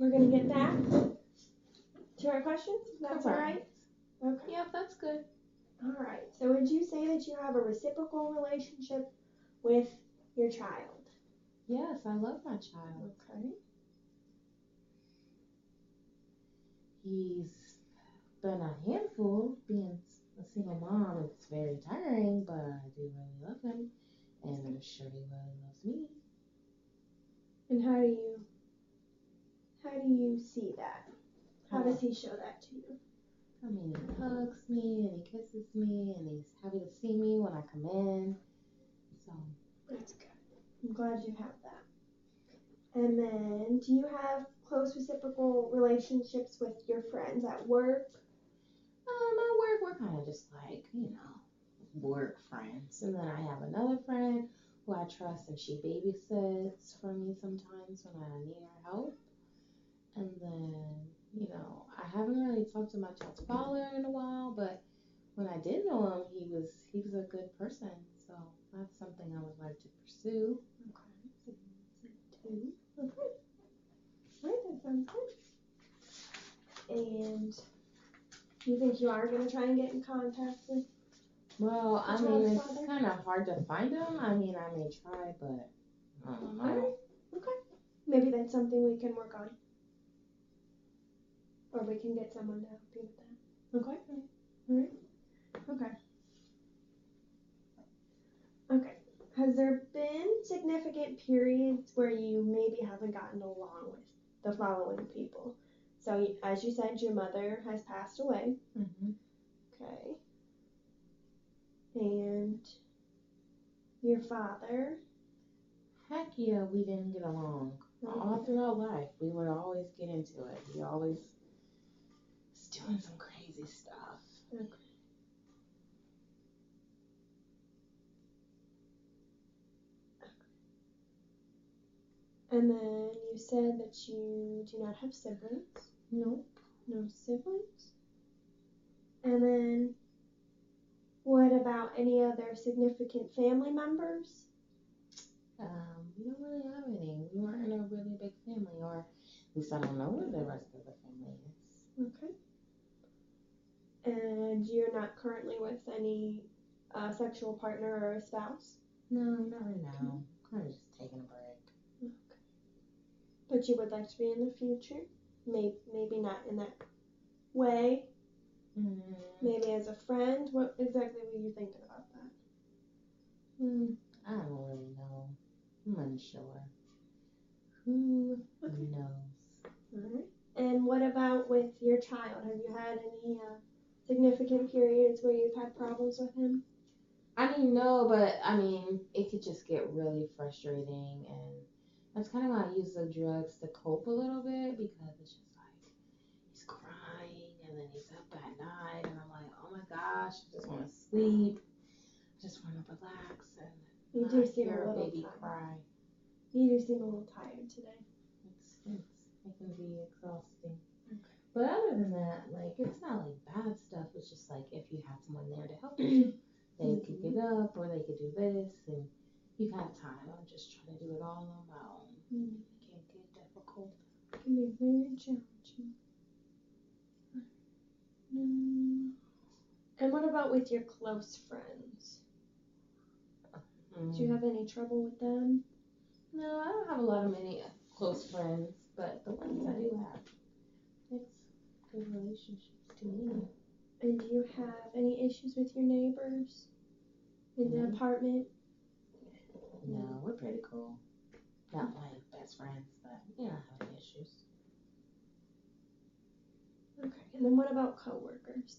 we're going to get back to our questions. That's all right? Okay. Yep, that's good. All right. So would you say that you have a reciprocal relationship with your child? Yes, I love my child. Okay. He's been a handful being a single mom. It's very tiring, but I do really love him, and I'm sure he really loves me. And how do you see that? How does he show that to you? I mean, he hugs me and he kisses me and he's happy to see me when I come in. So that's good. I'm glad you have that. And then, do you have close reciprocal relationships with your friends at work? At work, we're kind of just like, work friends. And then I have another friend who I trust and she babysits for me sometimes when I need her help. And then, I haven't really talked to my child's father in a while, but when I did know him, he was a good person. So that's something I would like to pursue. Okay. So 2. Okay. All right, that sounds good. And you think you are going to try and get in contact with? Well, I mean, it's kind of hard to find him. I mean, I may try, but I don't know. All right. Okay. Maybe that's something we can work on. Or we can get someone to help you with that. Okay? All right. Okay. Okay. Has there been significant periods where you maybe haven't gotten along with the following people? So, as you said, your mother has passed away. Mm-hmm. Okay. And your father? Heck yeah, we didn't get along. All throughout life, we would always get into it. He always was doing some crazy stuff. Okay. And then you said that you do not have siblings. Nope. No siblings. And then what about any other significant family members? We don't really have any. We weren't in a really big family, or at least I don't know where the rest of the family is. Okay. And you're not currently with any sexual partner or a spouse? No, not right now. Kind of just taking a break. Okay. But you would like to be in the future? Maybe not in that way. Mm. Maybe as a friend. What exactly were you thinking about that? I don't really know. I'm unsure. Who knows? All right. And what about with your child? Have you had any significant periods where you've had problems with him? I mean, no, but I mean, it could just get really frustrating, and that's kind of why I use the drugs to cope a little bit, because it's just like he's crying, and then he's up at night, and I'm like, oh my gosh, I just want to sleep, I just want to relax, and you do seem hear a little baby tired. cry. You do seem a little tired today. It can be exhausting. Okay. But other than that, like, it's not like bad stuff. It's just like if you had someone there to help you, they could get up or they could do this, and you have time. I'm just trying to do it all on my own. It can get difficult. It can be very challenging. And what about with your close friends? Do you have any trouble with them? No, I don't have a lot of many close friends, but the ones I do have, it's good relationships to me. And do you have any issues with your neighbors in the apartment? No, we're pretty cool. Not like best friends, but we don't have any issues. Okay, and then what about coworkers?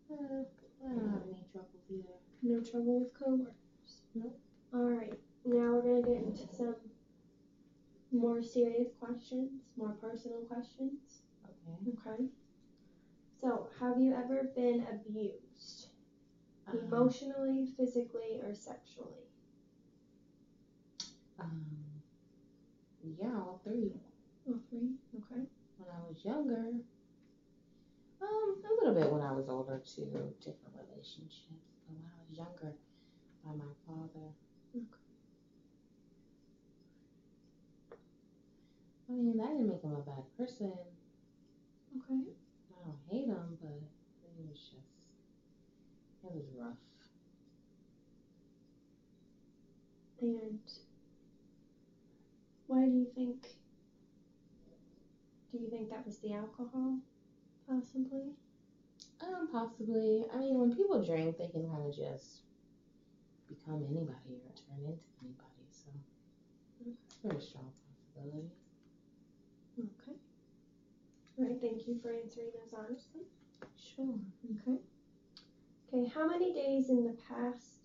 I don't have any trouble either. No trouble with coworkers? Nope. All right, now we're going to get into some more serious questions, more personal questions. Okay. So, have you ever been abused? Emotionally, physically, or sexually? Yeah, all three. All three? Okay. When I was younger, a little bit when I was older too, different relationships. But when I was younger, by my father. Okay. I mean, that didn't make him a bad person. Okay. I don't hate him, but it was rough. And why do you think that was the alcohol, possibly? Possibly. I mean, when people drink, they can kind of just become anybody or turn into anybody. So, it's a very strong possibility. Okay. All right, thank you for answering those honestly. Sure. Okay. Okay, how many days in the past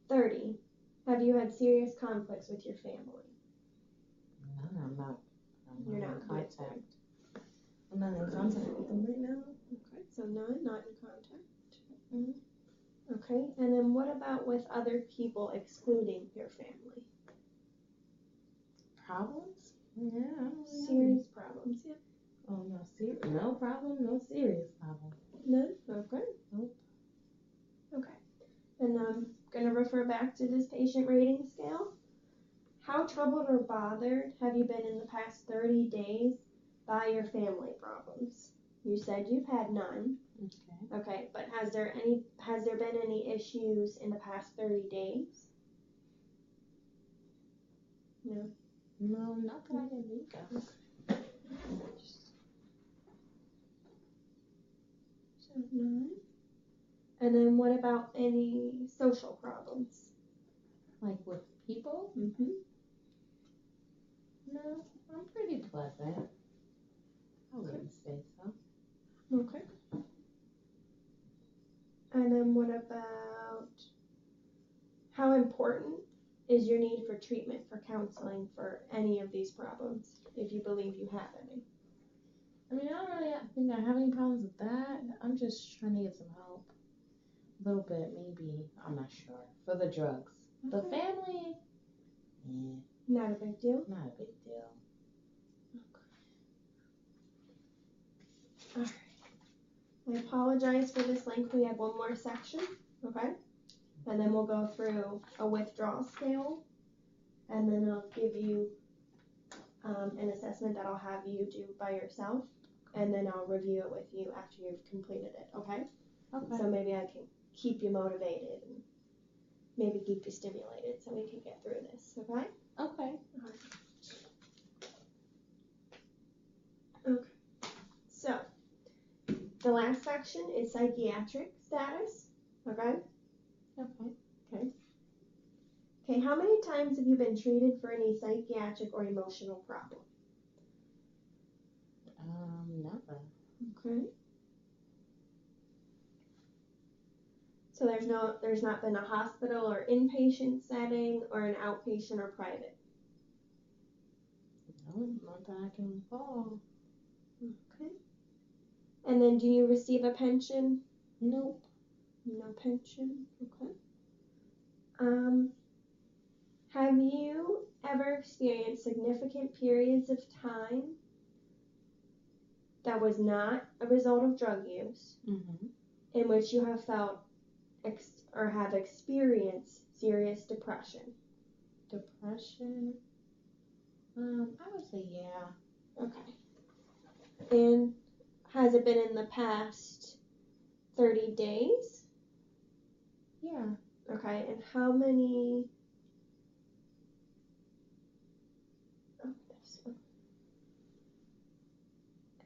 30 have you had serious conflicts with your family? No, I'm not You're in not contact. I'm not in contact with them right now. Okay, so none, not in contact. Mm-hmm. Okay, and then what about with other people excluding your family? Problems? Yeah, I don't really Serious problems, yeah. Oh, no problem, no serious problem. None? Okay. Nope. Okay. And I'm going to refer back to this patient rating scale. How troubled or bothered have you been in the past 30 days by your family problems? You said you've had none. Okay. Okay, but has there been any issues in the past 30 days? No. No, not that I can think of. So none. And then what about any social problems? Like with people? Mm-hmm. No, I'm pretty pleasant. I wouldn't say so. Okay. And then what about how important is your need for treatment for counseling for any of these problems, if you believe you have any? I mean, I don't really think I have any problems with that. I'm just trying to get some help. A little bit, maybe. I'm not sure. For the drugs. Okay. The family, Not a big deal? not a big deal. Okay. Alright. I apologize for this length. We have one more section, okay? And then we'll go through a withdrawal scale, and then I'll give you an assessment that I'll have you do by yourself, and then I'll review it with you after you've completed it, okay? Okay. So maybe I can keep you motivated and maybe keep you stimulated so we can get through this, okay? Okay. Okay. So, the last section is psychiatric status, okay? Okay. Okay, how many times have you been treated for any psychiatric or emotional problem? Never. Okay. So there's not been a hospital or inpatient setting or an outpatient or private? No, not that I can recall. Okay. And then do you receive a pension? Nope. No pension. Okay. Have you ever experienced significant periods of time that was not a result of drug use, Mm-hmm. in which you have felt or have experienced serious depression? Depression? I would say yeah. Okay. And has it been in the past 30 days? Yeah. Okay, and how many?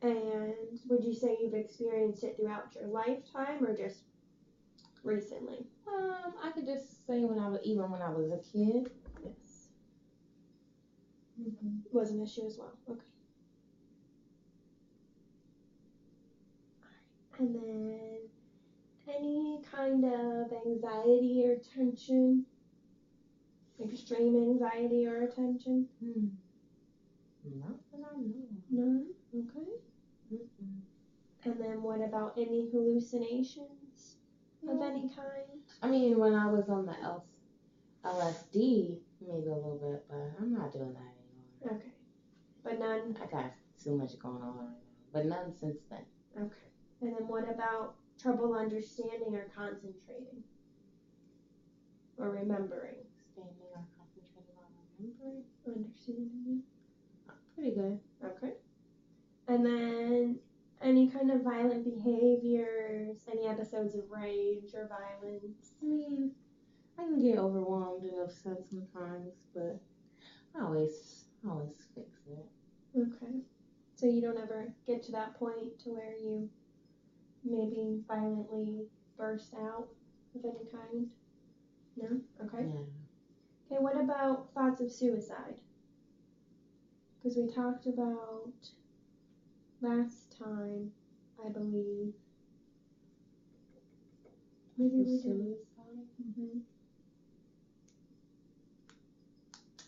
And would you say you've experienced it throughout your lifetime or just recently? I could just say when I was a kid. Yes. Mm-hmm. Was an issue as well. Okay. Alright. And then any kind of anxiety or tension? Extreme anxiety or attention? Not that I know. None? Okay. Mm-mm. And then what about any hallucinations of any kind? I mean, when I was on the LSD, maybe a little bit, but I'm not doing that anymore. Okay. But none? I got too much going on right now. But none since then. Okay. And then what about trouble understanding or concentrating? Or remembering? Standing or concentrating on remembering? Understanding. Pretty good. Okay. And then any kind of violent behaviors, any episodes of rage or violence? I mean, I can get overwhelmed and upset sometimes, but I always fix it. Okay. So you don't ever get to that point to where you maybe violently burst out of any kind? No? Okay. Yeah. Okay, what about thoughts of suicide? Because we talked about last time, I believe. Maybe we did. Suicide? Mm-hmm.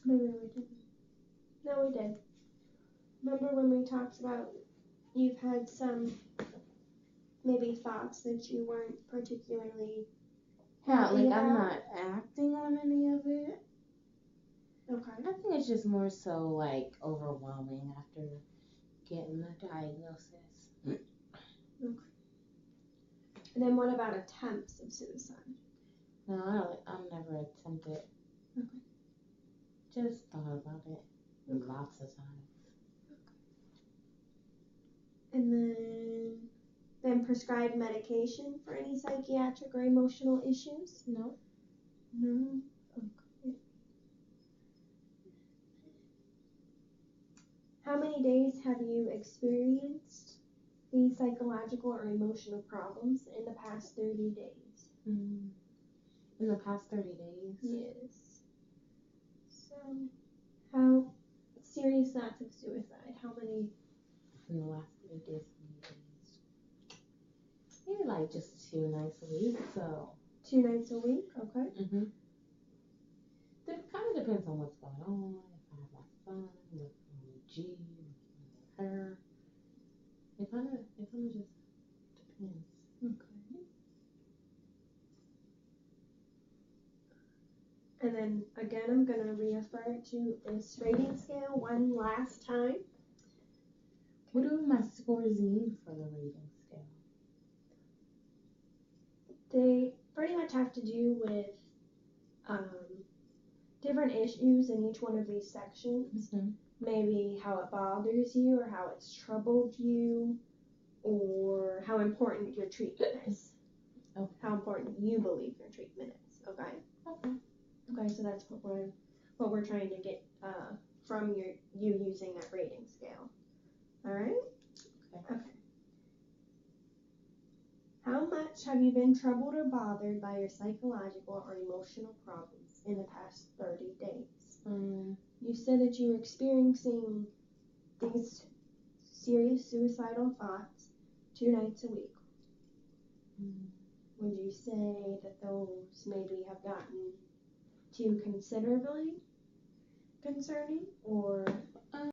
Maybe we didn't. No, we did. Remember when we talked about you've had some maybe thoughts that you weren't particularly Yeah, happy like about? I'm not acting on any of it. Okay. I think it's just more so like overwhelming after getting the diagnosis. Okay. And then what about attempts of suicide? No, I've never attempted. Okay. Just thought about it lots of times. And then prescribed medication for any psychiatric or emotional issues? No. No. Okay. How many days have you experienced these psychological or emotional problems in the past 30 days? In the past 30 days? Yes. So, how serious thoughts of suicide? How many? In the last 30 days. Maybe like just 2 nights a week, so. 2 nights a week? Okay. It kind of depends on what's going on. If I have my son, with G, with her. It kind of just depends. Okay. And then again, I'm going to refer to this rating scale one last time. What do my scores mean for the rating scale? They pretty much have to do with different issues in each one of these sections. Maybe how it bothers you, or how it's troubled you, or how important your treatment is. Okay. How important you believe your treatment is. Okay. Okay. So that's what we're trying to get from you using that rating scale. All right. Okay. How much have you been troubled or bothered by your psychological or emotional problems in the past 30 days? You said that you were experiencing these serious suicidal thoughts 2 nights a week. Would you say that those maybe have gotten to you considerably concerning, or